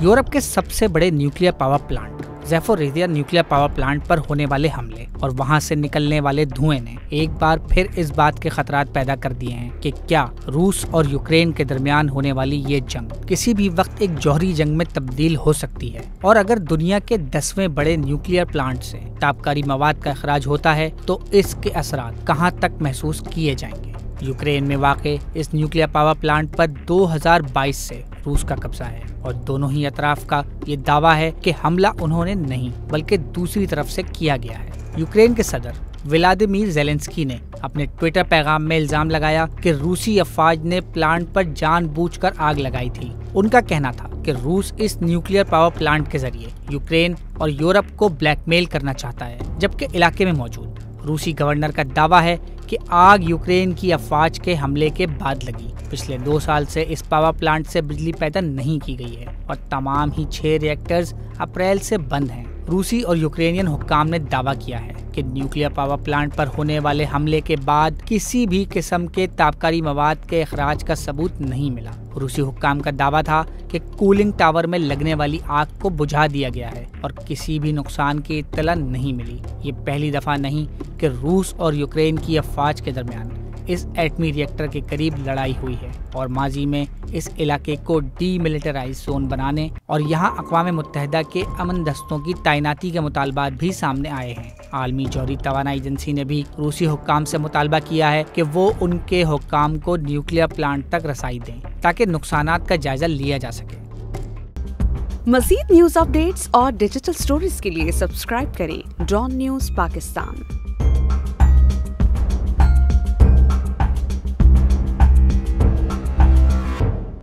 Europe کے سب سے بڑے nuclear power plant Zaporizhzhia nuclear power plant پر ہونے والے حملے اور وہاں سے نکلنے والے دھوئیں نے ایک بار پھر اس بات کے خطرات پیدا کر دیے ہیں کہ کیا روس اور یوکرین کے درمیان ہونے والی یہ جنگ کسی بھی وقت ایک جوہری جنگ میں تبدیل ہو سکتی ہے، اور اگر دنیا کے 10ویں بڑے نیوکلیئر پلانٹ سے تابکاری مواد کا اخراج ہوتا ہے تو اس کے اثرات کہاں تک محسوس کیے جائیں گے۔ یوکرین میں واقع اس نیوکلیئر پاور پلانٹ پر 2022 سے روس کا قبضہ ہے اور دونوں ہی اطراف کا یہ دعویٰ ہے کہ حملہ انہوں نے نہیں بلکہ دوسری طرف سے کیا گیا ہے۔ یوکرین کے صدر ولادیمیر زیلنسکی نے اپنے ٹویٹر پیغام میں الزام لگایا کہ روسی افواج نے پلانٹ پر جان بوجھ کر آگ لگائی تھی۔ ان کا کہنا تھا کہ روس اس نیوکلیئر پاور پلانٹ کے ذریعے یوکرین اور یورپ کو بلیک میل کرنا چاہتا ہے، جبکہ علاقے میں موجود روسی گورنر کا دعویٰ ہے کہ آگ یوکرین کی افواج کے حملے کے بعد لگی۔ پچھلے 2 سال سے اس پاور پلانٹ سے بجلی پیدا نہیں کی گئی ہے اور تمام ہی 6 ری ایکٹرز اپریل سے بند ہیں۔ روسی اور یوکرینین حکام نے دعویٰ کیا ہے کہ نیوکلیئر پاور پلانٹ پر ہونے والے حملے کے بعد کسی بھی قسم کے تابکاری مواد کے اخراج کا ثبوت نہیں ملا۔ روسی حکام کا دعویٰ تھا کہ کولنگ ٹاور میں لگنے والی آگ کو بجھا دیا گیا ہے اور کسی بھی نقصان کی اطلاع نہیں ملی۔ یہ پہلی دفعہ نہیں کہ روس اور یوکرین کی افواج کے درمیان اس ایٹمی ری ایکٹر کے قریب لڑائی ہوئی ہے، اور ماضی میں اس علاقے کو ڈی ملٹرائز زون بنانے اور یہاں اقوام متحدہ کے امن دستوں کی تعیناتی کے مطالبات بھی سامنے آئے ہیں۔ عالمی جوہری توانائی ایجنسی نے بھی روسی حکام سے مطالبہ کیا ہے کہ وہ ان کے حکام کو نیوکلیئر پلانٹ تک رسائی دیں تاکہ نقصانات کا جائزہ لیا جا سکے۔ مزید نیوز اپ ڈیٹس اور ڈیجیٹل سٹوریز کے لیے سبسکرائب کریں ڈان نیوز پاکستان۔